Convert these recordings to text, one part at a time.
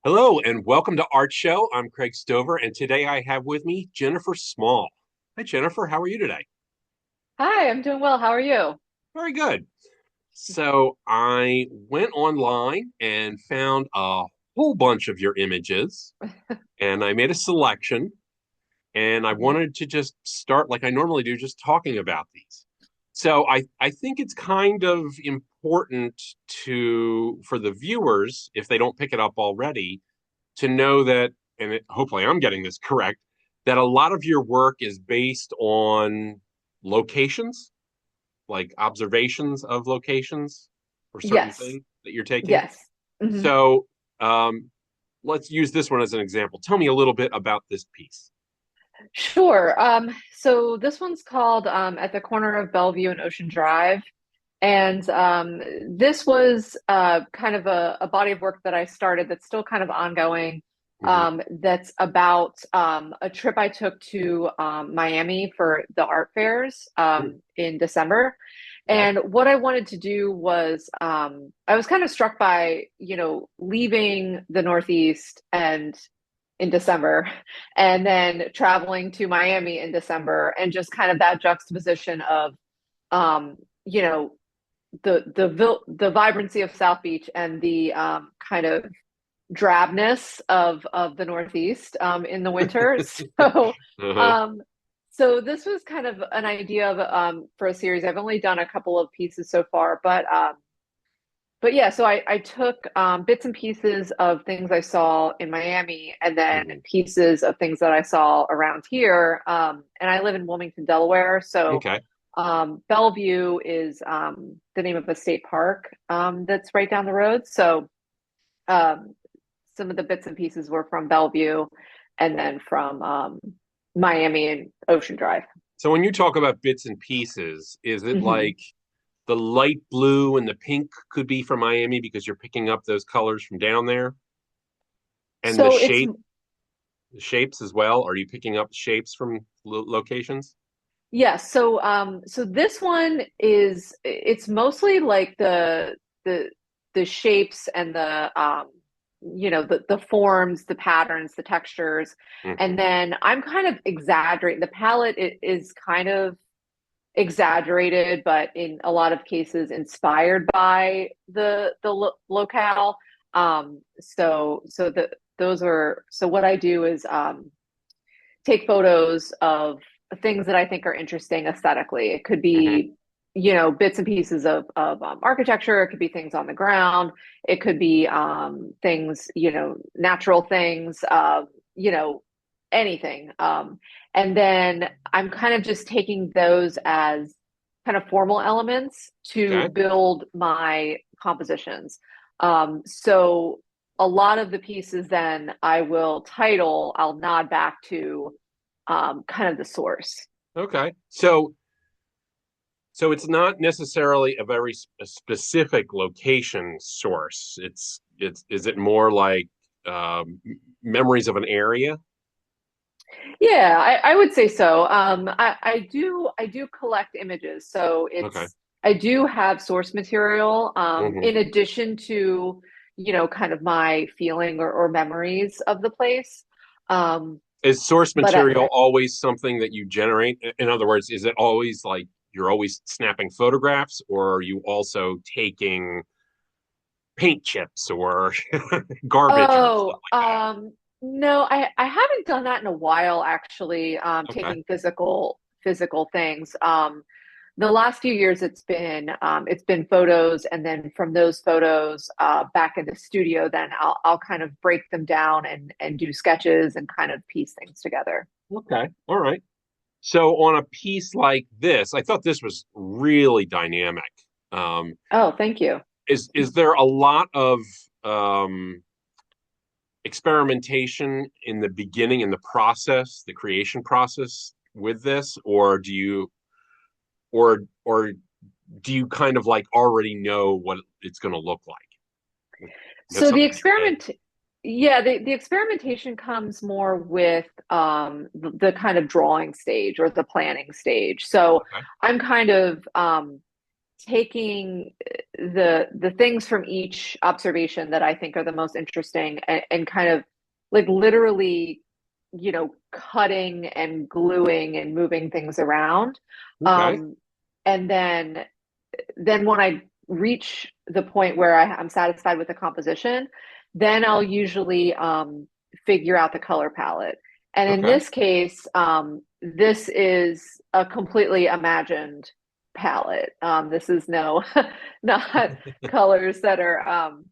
Hello and welcome to ArtShow. I'm Craig Stover, and today I have with me Jennifer Small. Hi, Jennifer. How are you today? Hi, I'm doing well. How are you? Very good. So I went online and found a whole bunch of your images, and I made a selection, and I Mhm. wanted to just start like I normally do, just talking about these. So I think it's kind of important for the viewers, if they don't pick it up already, to know that, and hopefully I'm getting this correct, that a lot of your work is based on locations, like observations of locations or certain Yes, things that you're taking. yes. hmm So um, let's use this one as an example. Tell me a little bit about this piece. Sure. So this one's called At the Corner of Bellevue and Ocean Drive. And this was kind of a body of work that I started that's still kind of ongoing. Hmm. That's about a trip I took to Miami for the art fairs in December. Okay. And what I wanted to do was, I was kind of struck by, leaving the Northeast and in December, and then traveling to Miami in December, and just kind of that juxtaposition of, um, you know, the vibrancy of South Beach and the kind of drabness of the Northeast in the winter. So, Uh-huh. um, so this was kind of an idea of for a series. I've only done a couple of pieces so far, but yeah. So I took bits and pieces of things I saw in Miami, and then Hmm. pieces of things that I saw around here. And I live in Wilmington, Delaware, so Okay. Bellevue is the name of a state park that's right down the road. So um, some of the bits and pieces were from Bellevue, and then from Miami and Ocean Drive. So when you talk about bits and pieces, is it hmm like the light blue and the pink could be from Miami because you're picking up those colors from down there? And So it's the shapes as well? Are you picking up shapes from locations? yes. So this one is it's mostly like the the shapes and the forms, the patterns, the textures, and Hmm. then I'm kind of exaggerating. The palette is kind of exaggerated, but in a lot of cases inspired by the locale. So what I do is take photos of things that I think are interesting aesthetically. It could Hmm. be, bits and pieces of architecture. It could be things on the ground. It could be things, natural things, anything. And then I'm kind of just taking those as kind of formal elements to Okay. build my compositions. So a lot of the pieces then I'll nod back to kind of the source. Okay. So it's not necessarily a very a specific location source. It's is it more like memories of an area? Yeah, I would say so. I do collect images, so Okay. I do have source material Hmm. in addition to kind of my feeling or memories of the place. Um, Is source but material always something that you generate? In other words, is it always like you're always snapping photographs, or are you also taking paint chips or garbage or stuff Oh, like that? no, I haven't done that in a while, actually, Okay. taking physical things. The last few years it's been photos, and then from those photos back in the studio, then I'll kind of break them down and do sketches and kind of piece things together. Okay. All right. So on a piece like this, I thought this was really dynamic. Um, Oh, thank you. is there a lot of um, experimentation in the beginning, in the process, the creation process with this, or do you kind of like already know what it's going to look like? You have So the something in your head. experiment, yeah, the experimentation comes more with the kind of drawing stage or the planning stage. So Okay. I'm kind of taking the things from each observation that I think are the most interesting and kind of like literally, cutting and gluing and moving things around. Okay. Um, and then when I reach the point where I'm satisfied with the composition, then I'll usually figure out the color palette. And in Okay. this case, this is a completely imagined palette. This is no, not colors Well,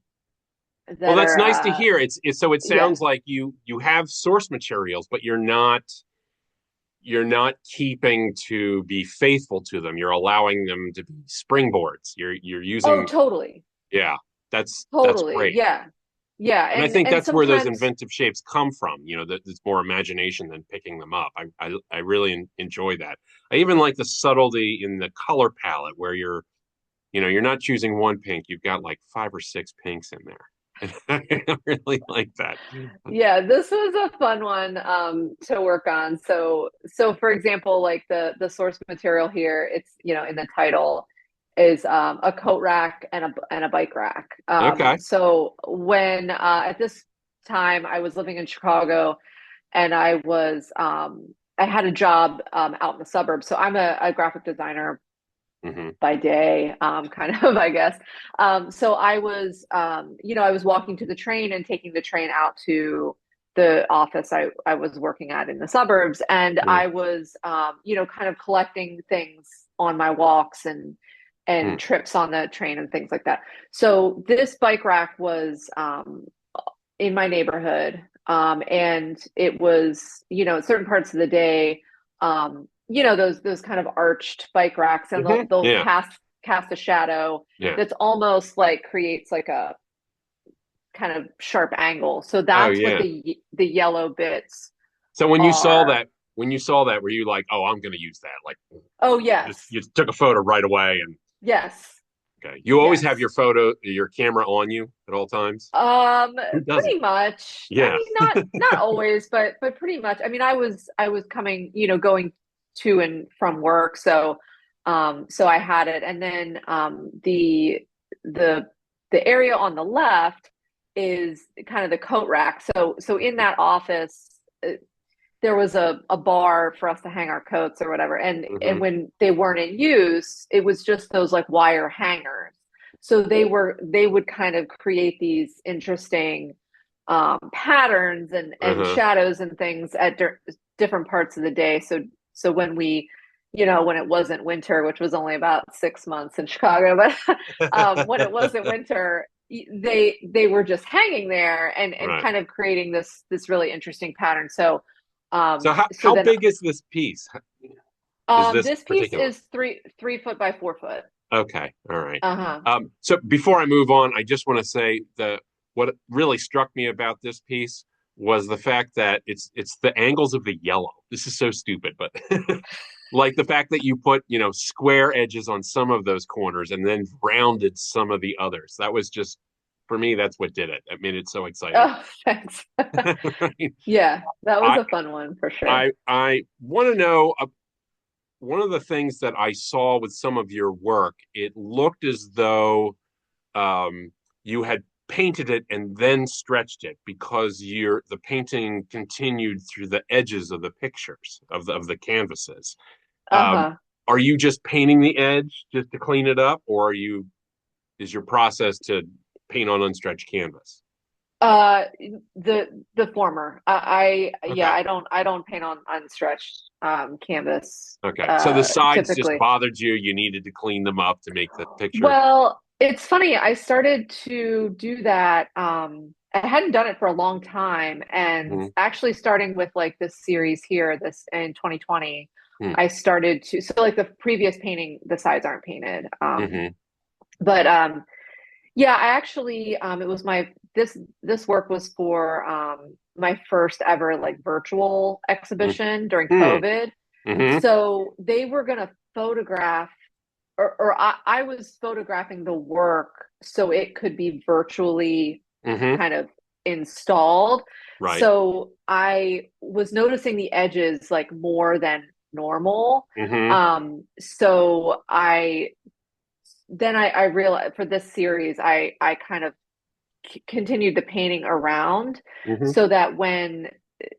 that that's are nice to hear. It's so it yeah. sounds like you have source materials, but you're not keeping to be faithful to them. You're allowing them to be springboards. You're Oh, using, totally. yeah, that's Totally. great. Yeah. Yeah. And I And think and that's where those sometimes inventive shapes come from. That it's more imagination than picking them up. I really enjoy that. I even like the subtlety in the color palette where you're not choosing one pink. You've got like five or six pinks in there. And I really like that. yeah, this was a fun one to work on. So for example, like the source material here, it's in the title is a coat rack and a bike rack. Okay. So when at this time I was living in Chicago and I had a job out in the suburbs. So I'm a graphic designer Hmm. by day, kind of, I guess. So I was walking to the train and taking the train out to the office I was working at in the suburbs. And Hmm. I was, kind of collecting things on my walks and trips on the train and things like that. So this bike rack was in my neighborhood. And it was, at certain parts of the day, those kind of arched bike racks, and they'll Hmm. they'll Yeah. cast a shadow Yeah. that's almost like creates like a kind of sharp angle. So Oh that's what yeah. the yellow bits So when you saw are. that, were you like, "Oh, I'm going to use that"? Like, Oh just yes. you took a photo right away, and Yes. okay, you always have Yes. your camera on you at all times. Who doesn't? Pretty much. I Yeah. mean, not always, but pretty much. I mean, I was coming, going to and from work, so I had it, and then the the area on the left is kind of the coat rack. So in that office, there was a bar for us to hang our coats or whatever, and Hmm. when they weren't in use, it was just those like wire hangers. So they would kind of create these interesting patterns and Uh-huh. shadows and things at different parts of the day. So when when it wasn't winter, which was only about 6 months in Chicago, but when it wasn't winter, they were just hanging there and Right. kind of creating this really interesting pattern. So So so how then big is this piece? Is this this piece particular? is 3 foot by 4 foot. Okay. All right. Uh-huh. So before I move on, I just want to say the what really struck me about this piece was the fact that it's the angles of the yellow. This is so stupid, but like the fact that you put, square edges on some of those corners and then rounded some of the others. That was just for me, that's what did it. I made it so exciting. Oh, thanks. Right? Yeah, that was I a fun one for sure. I want to know one of the things that I saw with some of your work, it looked as though you had painted it and then stretched it because the painting continued through the edges of the pictures of the canvases. Um, Uh-huh. are you just painting the edge just to clean it up, or is your process to paint on unstretched canvas? Uh, the former. Yeah, Okay. I don't paint on unstretched canvas Okay. So the sides just typically. bothered you. You needed to clean them up to make the picture. Well, it's funny. I started to do that. I hadn't done it for a long time, and Hmm. actually starting with like this series here, this in 2020, Hmm. I started to so like the previous painting, the sides aren't painted. Hmm. But Yeah, I actually it was my this work was for my first ever like virtual exhibition during Hmm. COVID. Hmm. So they were gonna photograph or I was photographing the work so it could be virtually Hmm. kind of installed. Right. So I was noticing the edges like more than normal. Hmm. So I then I realized for this series, I kind of continued the painting around Hmm. so that when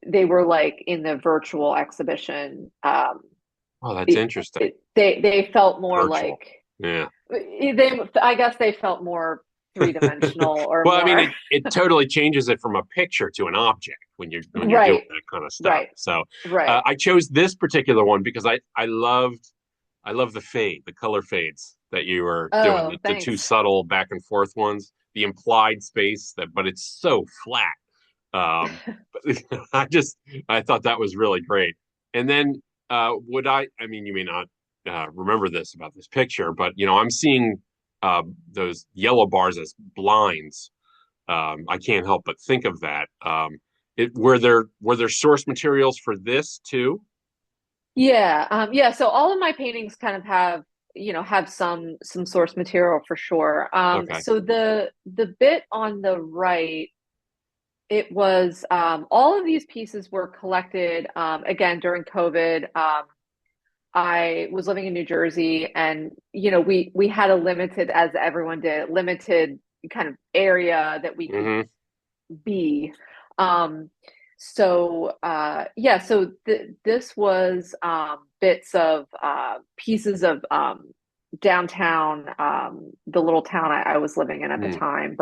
they were like in the virtual exhibition, Oh, that's interesting. they felt more Virtual. like Yeah. I guess they felt more three-dimensional or Well, I mean, more it totally changes it from a picture to an object when you're doing right, that kind of stuff. right, So right. I chose this particular one because I love the fade, the color fades that you were doing, Oh, the two thanks. subtle back and forth ones, the implied space that, but it's so flat. But I thought that was really great. And then I mean, you may not remember this about this picture, but I'm seeing those yellow bars as blinds. I can't help but think of that. Were there source materials for this too? Yeah, yeah. So all of my paintings kind of have, have some source material for sure. Okay. So the bit on the right, it was all of these pieces were collected again during COVID. I was living in New Jersey, and we had a limited, as everyone did, limited kind of area that we could Hmm. be. Um, yeah, so this was bits of pieces of downtown, the little town I was living in at the time,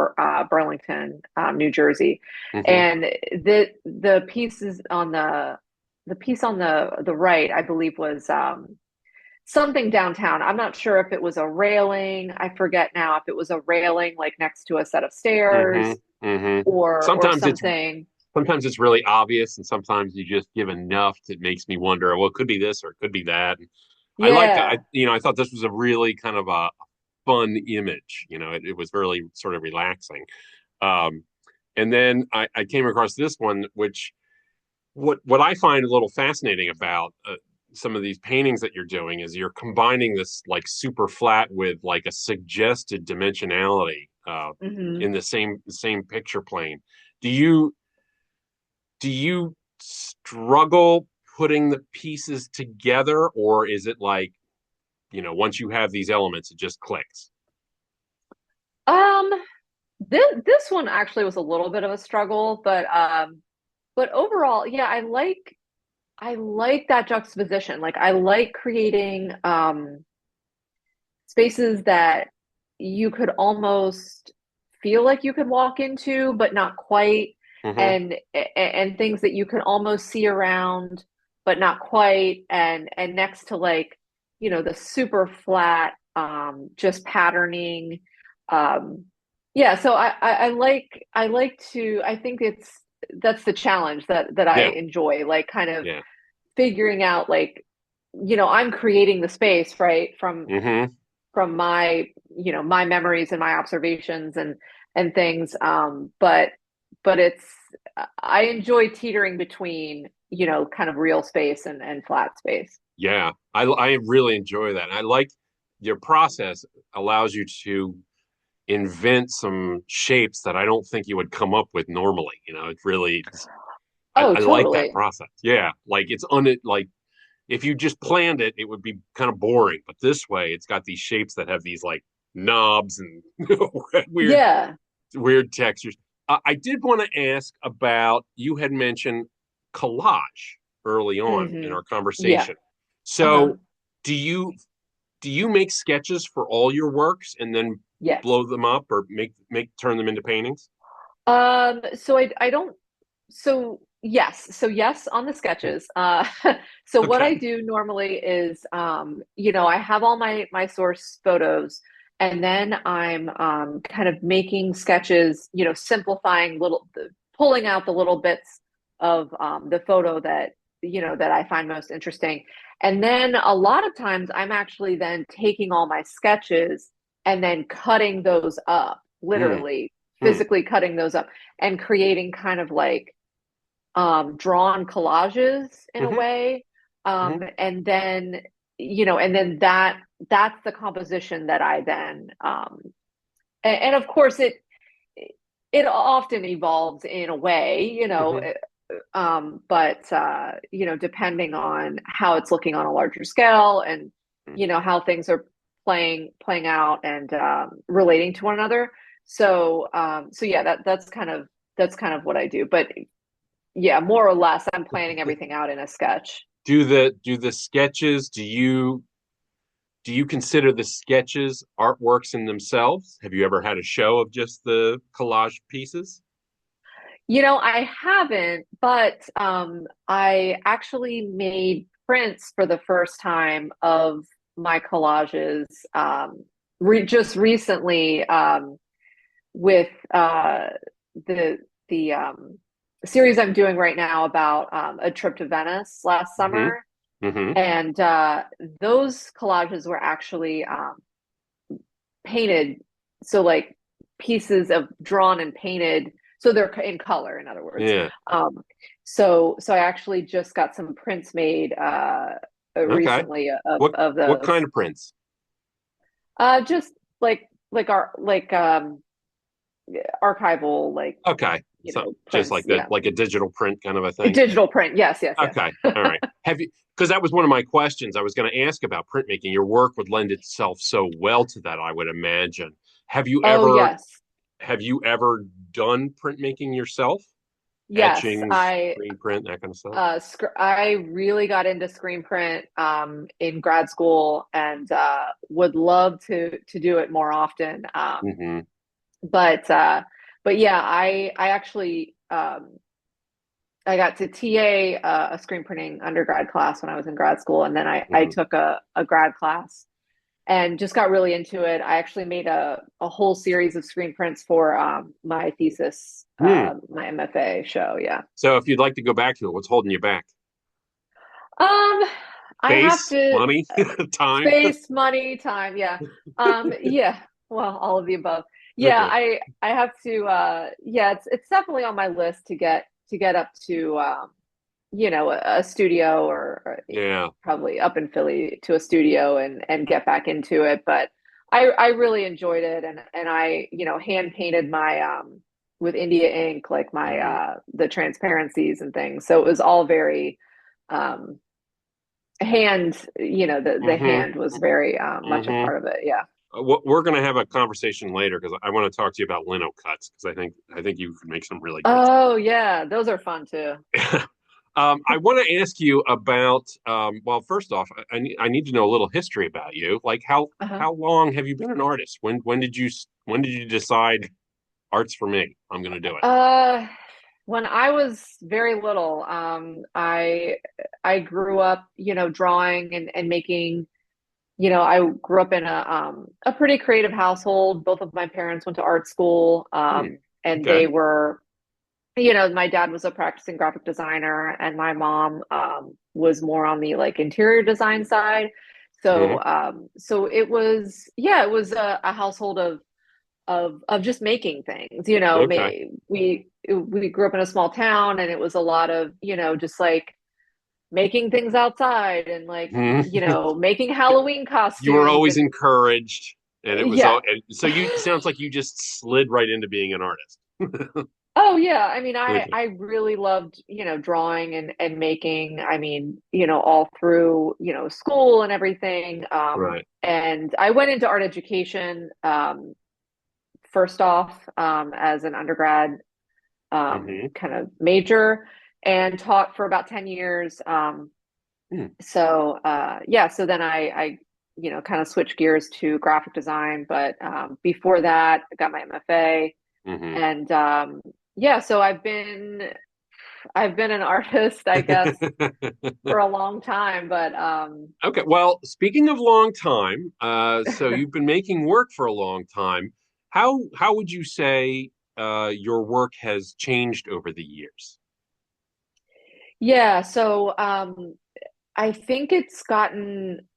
Burlington, New Jersey, Hmm. and the pieces on the piece on the right, I believe, was something downtown. I'm not sure if it was a railing. I forget now if it was a railing like next to a set of Hmm. stairs Hmm. or Sometimes something. it's really obvious, and sometimes you just give enough that makes me wonder. Well, it could be this or it could be that. I liked. Yeah. I thought this was a really kind of a fun image. It was really sort of relaxing. Um, and then I came across this one, which what I find a little fascinating about some of these paintings that you're doing is you're combining this like super flat with like a suggested dimensionality Hmm. in the same picture plane. Do you do you struggle putting the pieces together, or is it like once you have these elements, it just clicks? Um, this one actually was a little bit of a struggle, but overall, yeah, I like that juxtaposition. Like I like creating spaces that you could almost feel like you could walk into, but not quite, Hmm. and things that you can almost see around, but not quite, and next to like, the super flat, just patterning. Um, yeah, so I think that's the challenge that I Yeah, enjoy, like kind of yeah. figuring out like, I'm creating the space, right, Hmm. from my memories and my observations and things, but it's I enjoy teetering between kind of real space and flat space. Yeah, I really enjoy that. I like your process allows you to invent some shapes that I don't think you would come up with normally. Oh, I like that totally. process. Yeah, like like if you just planned it, it would be kind of boring. But this way, it's got these shapes that have these like knobs and weird Yeah. weird textures. I did want to ask about you had mentioned collage early on in Hmm. our Yeah. conversation. Uh-huh. So, do you do you make sketches for all your works and then Yes. blow them up or make turn them into paintings? So I don't yes on the Hmm. sketches. So what I Okay. do normally is I have all my source photos, and then I'm kind of making sketches, simplifying pulling out the little bits of the photo that I find most interesting. And then a lot of times I'm actually then taking all my sketches and then cutting those up, Hmm. literally Hmm. physically cutting those up and creating kind of like drawn collages in a Hmm. way. Hmm. And then and then that's the composition that I then and of course it often evolves in a way, Hmm. but depending on how it's looking on a larger scale and how things are playing out and relating to one another. So yeah, that's kind of what I do. But yeah, more or less, I'm planning everything out in a sketch. Do the sketches, do you consider the sketches artworks in themselves? Have you ever had a show of just the collage pieces? I haven't, but I actually made prints for the first time of my collages just recently with the the series I'm doing right now about a trip to Venice last Hmm. summer, Hmm. and those collages were actually painted, so like pieces of drawn and painted, so they're in color, in other words. Yeah. So I actually just got some prints made Okay. recently of What of what those. kind of prints? Just like our like archival, like Okay. So just prints. like that, Yeah, like a digital print kind of a a thing. digital print. Yes, yes, yes. Okay. All right. Have you, because that was one of my questions I was going to ask about printmaking. Your work would lend itself so well to that, I would imagine. Have you Oh ever yes, have you ever done printmaking yourself? yes. Etchings, I screen print, that kind of stuff? I really got into screen print in grad school and would love to do it more often. Hmm. But but yeah, I actually I got to TA a screen printing undergrad class when I was in grad school, and then I Hmm. took a grad class and just got really into it. I actually made a whole series of screen prints for my thesis, Hmm. my MFA show. Yeah. So if you'd like to go back to it, what's holding you back? Um, I have Space, to money, time? space, money, time. Yeah. Yeah. Well, all of the above. Yeah, Okay. I have to. Yeah, it's definitely on my list to get up to a studio or Yeah. probably up in Philly to a studio and get back into it. But I really enjoyed it and I hand painted my with India ink like my Hmm. the transparencies and things. So it was all very um the Hmm. hand was very much a Hmm. part of it. Yeah. We're going to have a conversation later because I want to talk to you about lino cuts because I think you could make some really great Oh yeah, those are fun too. stuff. I want to ask you about well, first off, I need to know a little history about you. Like Uh-huh. how long have you been an artist? When did you decide art's for me? I'm going to do it. Uh, when I was very little, I grew up, drawing and making, I grew up in a pretty creative household. Both of my parents went to art school, Hmm. and Okay. they were, my dad was a practicing graphic designer, and my mom was more on the like interior design side. Hmm. So it was, yeah, it was a household of just making things. Okay. We grew up in a small town, and it was a lot of just like making things outside and like Hmm. making Halloween You were costumes always and encouraged, and it was yeah. all. And so you sounds like you just slid right into being an artist. Oh yeah, I mean, I Okay. I really loved drawing and making. I mean, all through school and everything. Right. And I went into art education first off as an undergrad Hmm. kind of major and taught for about 10 years. Hmm. Yeah, so then I kind of switched gears to graphic design, but before that, I got my MFA Hmm. and yeah, so I've been an artist, I guess, for a long time, but Okay. Well, speaking of long time, so you've been making work for a long time. How would you say your work has changed over the years? yeah, so I think it's gotten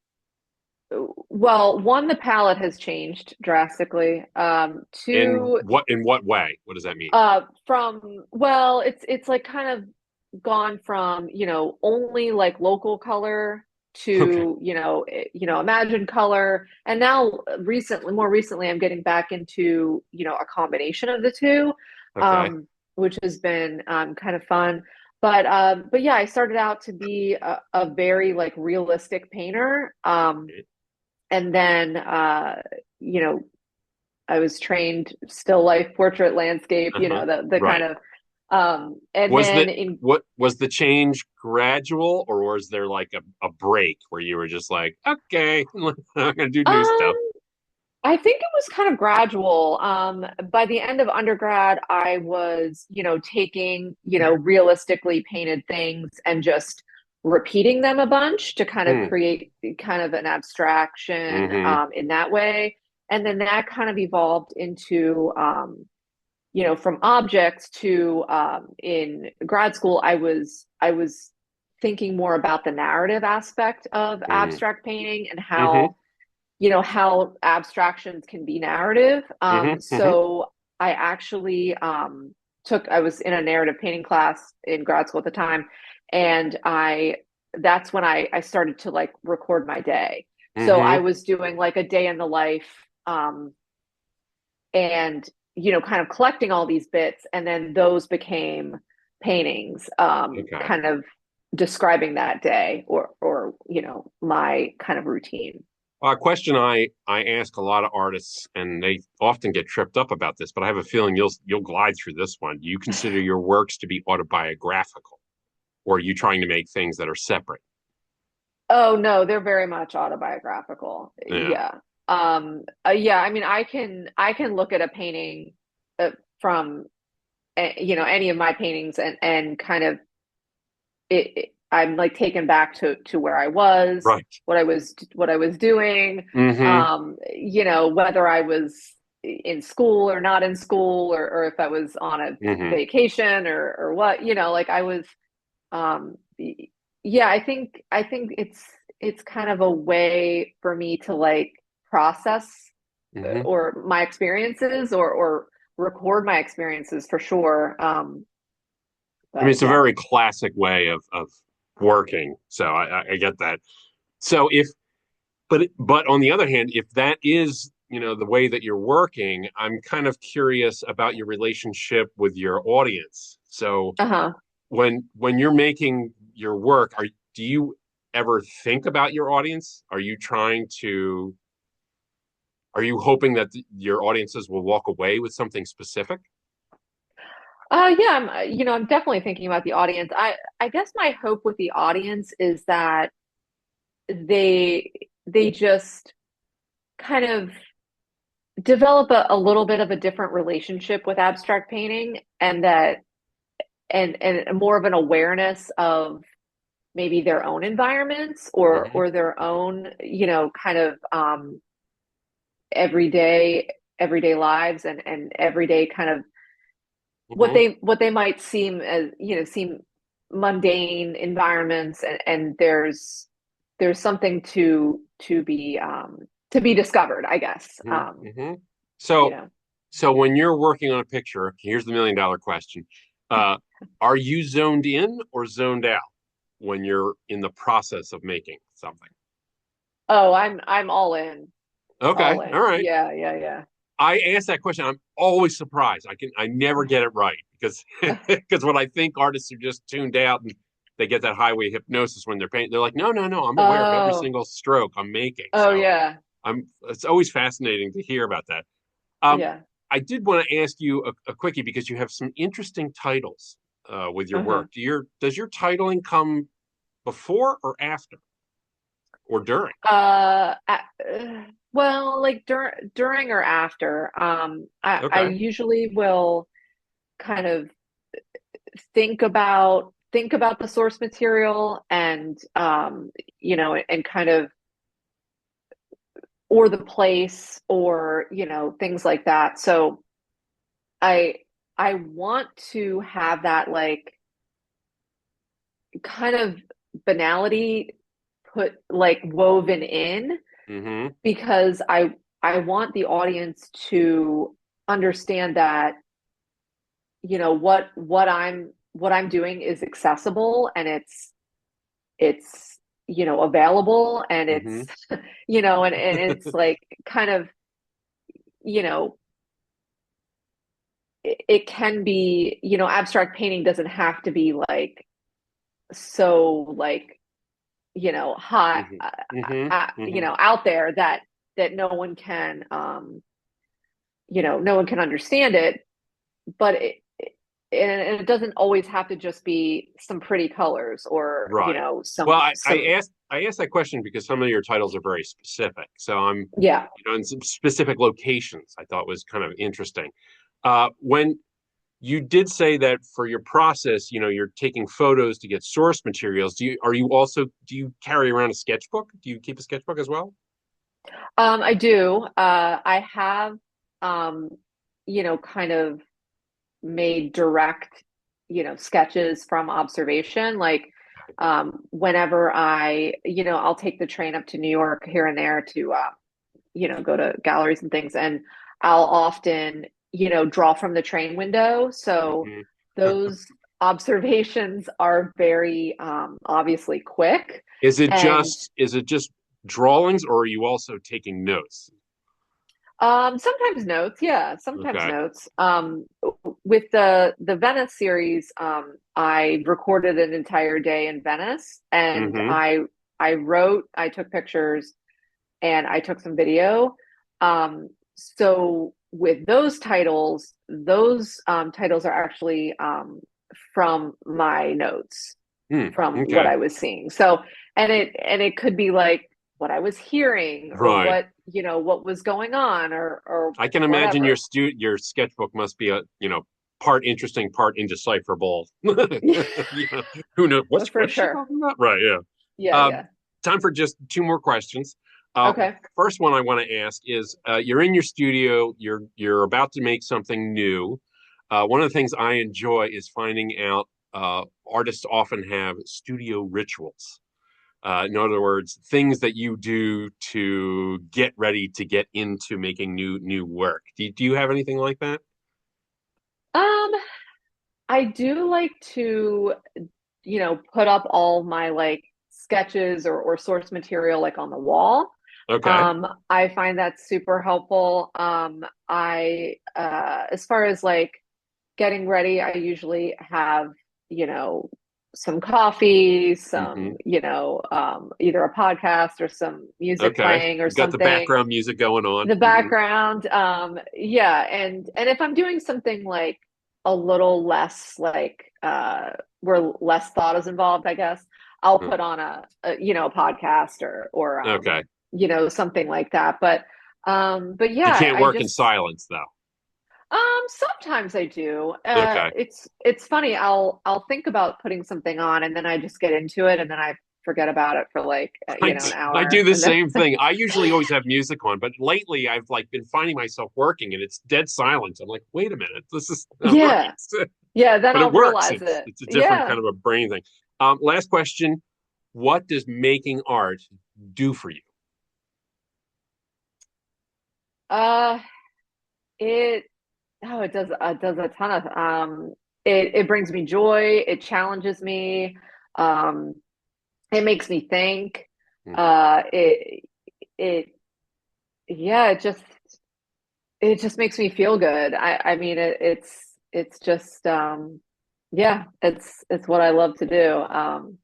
well, one, the palette has changed drastically. In Two, what way? What does that mean? from well, it's like kind of gone from, only like local color Okay. to, imagine color. And now more recently, I'm getting back into, a combination of the two, Okay. um, which has been kind of fun. But yeah, I started out to be a very like realistic painter. and then you know, I was trained still life, portrait, landscape, Uh-huh. the kind Right. of and Was then the in what was the change gradual, or was there like a break where you were just like, okay, I'm gonna do new stuff? um I think it was kind of gradual. By the end of undergrad, I was, taking, realistically painted things and just repeating them a bunch to kind of Hmm. create kind of an abstraction Mm-hmm. in that way. And then that kind of evolved into, from objects to in grad school, I was thinking more about the narrative aspect of Mm-hmm. abstract painting and Mm-hmm. how abstractions can be narrative. Mm-hmm. So I actually I was in a narrative painting class in grad school at the time, and that's when I started to like record my day. So I Mm-hmm. was doing like a day in the life, and kind of collecting all these bits, and then those became paintings, Okay. kind of describing that day or my kind of routine. A question I ask a lot of artists, and they often get tripped up about this, but I have a feeling you'll glide through this one. Do you consider your works to be autobiographical, or are you trying to make things that are separate? Oh no, they're very much autobiographical. Yeah. Yeah. Yeah, I mean I can look at a painting from any of my paintings and kind of I'm like taken back to where I was, Right. what I was doing, Mm-hmm. whether I was in school or not in school, or if I was on a Mm-hmm. vacation or what, like I was um yeah, I think it's kind of a way for me to like process Mm-hmm. or my experiences or record my experiences for sure. I mean, But it's a yeah. very classic way of working. So I get that. So if but on the other hand, if that is, the way that you're working, I'm kind of curious about your relationship with your audience. So Uh-huh. when you're making your work, are do you ever think about your audience? Are you hoping that your audiences will walk away with something specific? Yeah, I'm definitely thinking about the audience. I guess my hope with the audience is that they they just kind of develop a little bit of a different relationship with abstract painting, and that and more of an awareness of maybe their own environments Mm-hmm. or their own, kind of everyday everyday lives and everyday kind of Mm-hmm. what they might seem as seem mundane environments, and there's something to be discovered, I guess. Mm-hmm. Mm-hmm. You So know so when you're working on a picture, here's the $1 million question. Uh, are you zoned in or zoned out when you're in the process of making something? oh, I'm all Okay, all in. right. Yeah, yeah, I ask that question. I'm always surprised. I never get it right because yeah. because when I think artists are just tuned out and they get that highway hypnosis when they're painting, they're like, no, no, no. I'm aware of every Oh, single stroke I'm making. oh So yeah, I'm. It's always fascinating to hear about that. Um, yeah. I did want to ask you a quickie because you have some interesting titles with your Uh-huh. work. Does your titling come before or after or during? Well, like during or after. I Okay. usually will kind of think about the source material and and kind of or the place or things like that. So I I want to have that like kind of banality put like woven in, Mm-hmm. because I want the audience to understand that what I'm doing is accessible, and it's available, and Mm-hmm. it's and it's like kind of you know it can be, abstract painting doesn't have to be like so like hot, Hmm. Hmm. Hmm. out there that no one can understand it, but and it doesn't always have to just be some pretty colors or, Right. Well, I asked that question because some of your titles are very specific. So I'm, yeah. in some specific locations, I thought was kind of interesting. When you did say that for your process, you're taking photos to get source materials. Do you carry around a sketchbook? Do you keep a sketchbook as well? I do. I have, um, kind of made direct, sketches from observation. Like, whenever I'll take the train up to New York here and there to, go to galleries and things, and I'll often, draw from the train window. So Hmm. those observations are very, obviously quick. And Is it just drawings, or are you also taking notes? sometimes notes, yeah, sometimes Okay. notes. With the Venice series, I recorded an entire day in Venice, and Hmm. I took pictures, and I took some video. So with those titles are actually from my notes Hmm. from what Okay. I was seeing. So, and it could be like what I was hearing or Right. what was going on or I can imagine whatever. your sketchbook must be part interesting, part indecipherable. Who knows? For What's she sure. talking about? Right, yeah. Yeah, Uh, yeah. Time for just two more questions. Uh, Okay. First one I want to ask is you're in your studio, you're about to make something new. One of the things I enjoy is finding out artists often have studio rituals. In other words, things that you do to get ready to get into making new work. Do you have anything like that? Um, I do like to, put up all my like sketches or source material like on the wall. Okay. I find that super helpful. As far as like getting ready, I usually have, you know, some coffee, Hmm. either a podcast or some music Okay. playing or You got the something. background music going on. The Hmm. background, yeah, and if I'm doing something like a little less like where less thought is involved, I guess I'll put on a podcast or Okay. something like that. But You yeah, can't I work in just silence though. sometimes I do. Okay. It's funny. I'll think about putting something on, and then I just get into it, and then I forget about it for like an I do hour, the and then same thing. I usually always have music on, but lately I've like been finding myself working and it's dead silence. I'm like, wait a minute, this is not yeah, right. yeah. Then But it I'll works. realize It's it. it's a different Yeah. kind of a brain thing. Last question: what does making art do for you? Uh, it it does a ton of it brings me joy. It challenges me. Um, it makes me think. Mhm. It yeah. It just makes me feel good. I mean it's just yeah, it's what I love to do.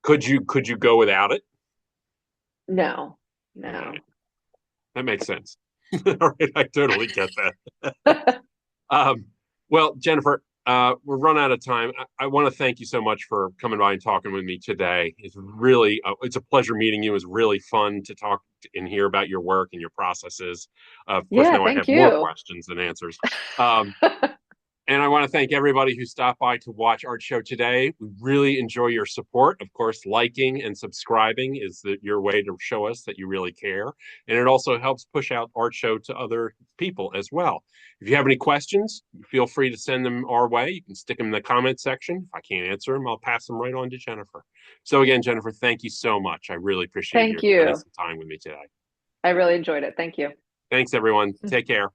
Could you go without it? No, All right, no. that makes sense. All right, I totally get that. Um, well, Jennifer, we're run out of time. I want to thank you so much for coming by and talking with me today. It's a pleasure meeting you. It was really fun to talk and hear about your work and your processes. Of course, Yeah, now I thank have more you. questions than answers. Um, And I want to thank everybody who stopped by to watch Art Show today. We really enjoy your support. Of course, liking and subscribing is your way to show us that you really care. And it also helps push out Art Show to other people as well. If you have any questions, feel free to send them our way. You can stick them in the comment section. If I can't answer them, I'll pass them right on to Jennifer. So again, Jennifer, thank you so much. I really appreciate Thank your spending you. some time with me today. I really enjoyed it. Thank you. Thanks, everyone. Take care.